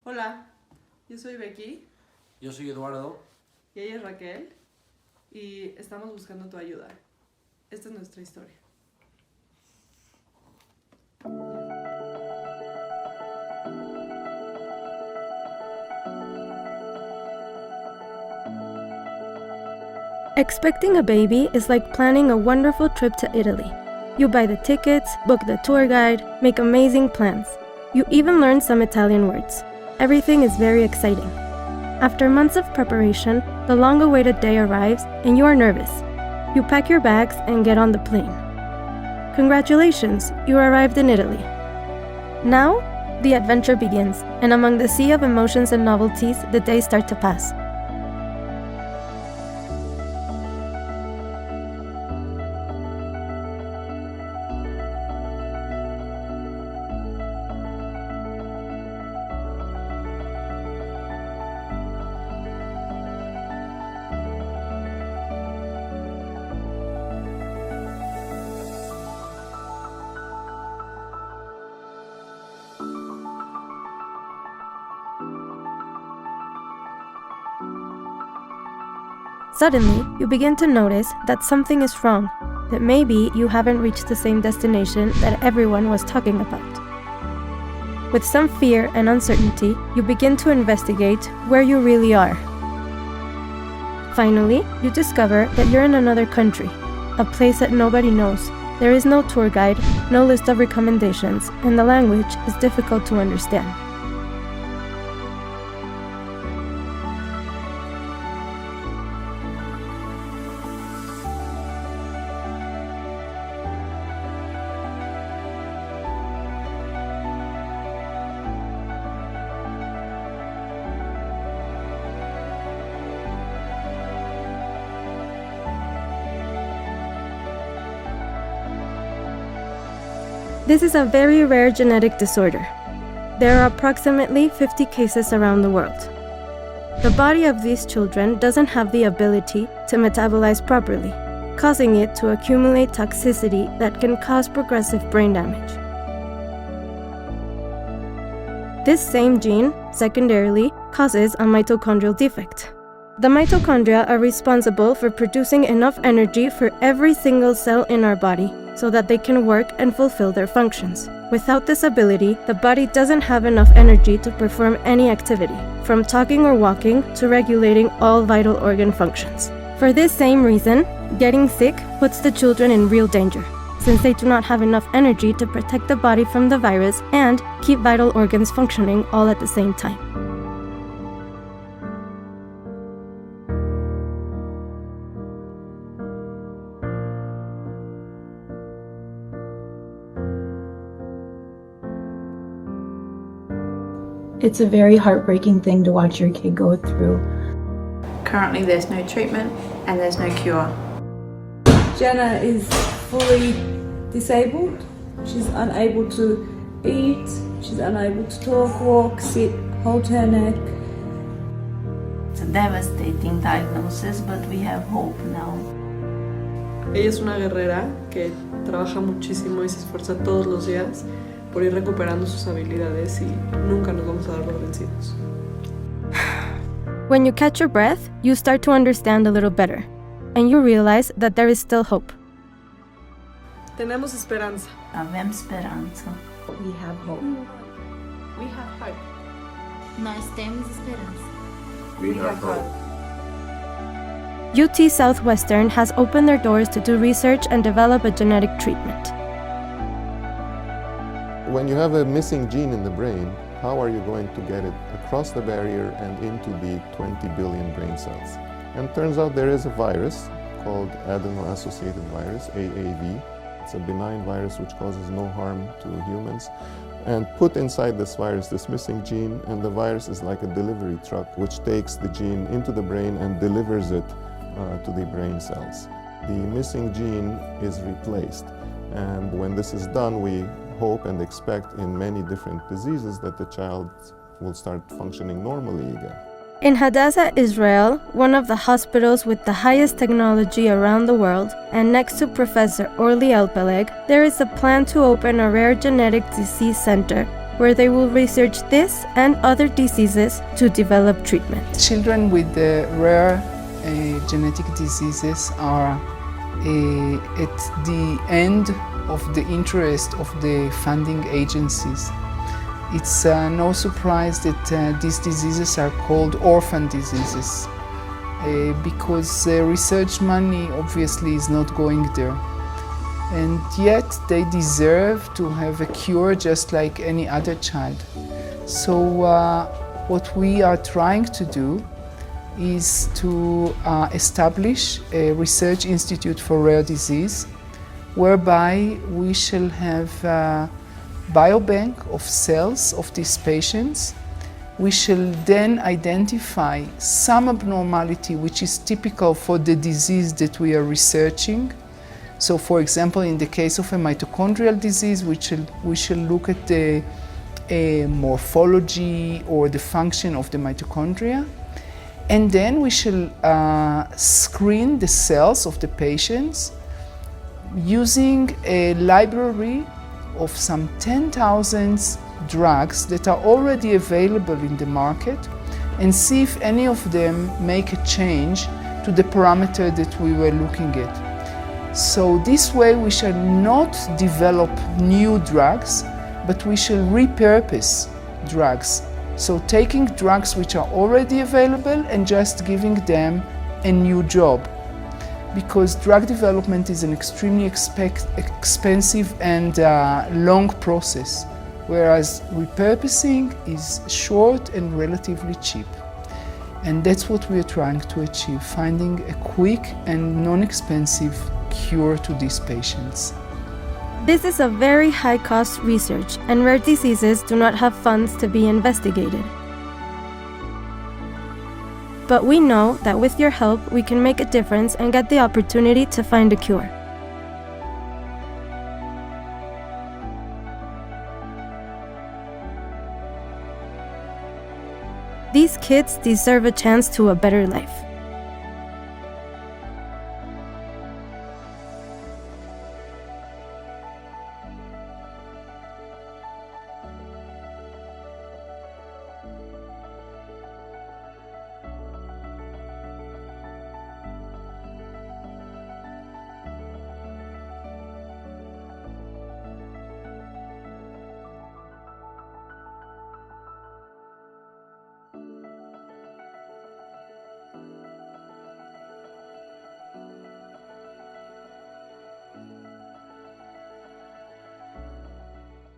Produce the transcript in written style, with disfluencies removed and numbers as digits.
Hola, yo soy Becky. Yo soy Eduardo. Y ella es Raquel. Y estamos buscando tu ayuda. Esta es nuestra historia. Expecting a baby is like planning a wonderful trip to Italy. You buy the tickets, book the tour guide, make amazing plans. You even learn some Italian words. Everything is very exciting. After months of preparation, the long-awaited day arrives and you are nervous. You pack your bags and get on the plane. Congratulations, you arrived in Italy. Now, the adventure begins, and among the sea of emotions and novelties, the days start to pass. Suddenly, you begin to notice that something is wrong, that maybe you haven't reached the same destination that everyone was talking about. With some fear and uncertainty, you begin to investigate where you really are. Finally, you discover that you're in another country, a place that nobody knows. There is no tour guide, no list of recommendations, and the language is difficult to understand. This is a very rare genetic disorder. There are approximately 50 cases around the world. The body of these children doesn't have the ability to metabolize properly, causing it to accumulate toxicity that can cause progressive brain damage. This same gene, secondarily, causes a mitochondrial defect. The mitochondria are responsible for producing enough energy for every single cell in our body, so that they can work and fulfill their functions. Without this ability, the body doesn't have enough energy to perform any activity, from talking or walking to regulating all vital organ functions. For this same reason, getting sick puts the children in real danger, since they do not have enough energy to protect the body from the virus and keep vital organs functioning all at the same time. It's a very heartbreaking thing to watch your kid go through. Currently there's no treatment and there's no cure. Jenna is fully disabled. She's unable to eat, she's unable to talk, walk, sit, hold her neck. It's a devastating diagnosis, but we have hope now. Ella es una guerrera que trabaja muchísimo y se esfuerza todos los días por ir recuperando sus habilidades y nunca nos vamos a dar por vencidos. When you catch your breath, you start to understand a little better, and you realize that there is still hope. Tenemos esperanza. Avem speranță. We have hope. We have hope. Nós temos esperança. We have hope. UT Southwestern has opened their doors to do research and develop a genetic treatment. When you have a missing gene in the brain, how are you going to get it across the barrier and into the 20 billion brain cells? And turns out there is a virus called adeno-associated virus, AAV. It's a benign virus which causes no harm to humans. And put inside this virus this missing gene, and the virus is like a delivery truck which takes the gene into the brain and delivers it to the brain cells. The missing gene is replaced, and when this is done, we hope and expect in many different diseases that the child will start functioning normally again. In Hadassah, Israel, one of the hospitals with the highest technology around the world, and next to Professor Orly Elpeleg, there is a plan to open a rare genetic disease center where they will research this and other diseases to develop treatment. Children with rare genetic diseases are at the end of the interest of the funding agencies. It's no surprise that these diseases are called orphan diseases because research money obviously is not going there. And yet they deserve to have a cure just like any other child. So what we are trying to do is to establish a research institute for rare disease, whereby we shall have a biobank of cells of these patients. We shall then identify some abnormality which is typical for the disease that we are researching. So, for example, in the case of a mitochondrial disease, we shall look at the morphology or the function of the mitochondria. And then we shall screen the cells of the patients using a library of some 10,000 drugs that are already available in the market and see if any of them make a change to the parameter that we were looking at. So this way we shall not develop new drugs, but we shall repurpose drugs. So taking drugs which are already available and just giving them a new job. Because drug development is an extremely expensive and long process, whereas repurposing is short and relatively cheap. And that's what we are trying to achieve, finding a quick and non-expensive cure to these patients. This is a very high-cost research, and rare diseases do not have funds to be investigated. But we know that with your help, we can make a difference and get the opportunity to find a cure. These kids deserve a chance to a better life.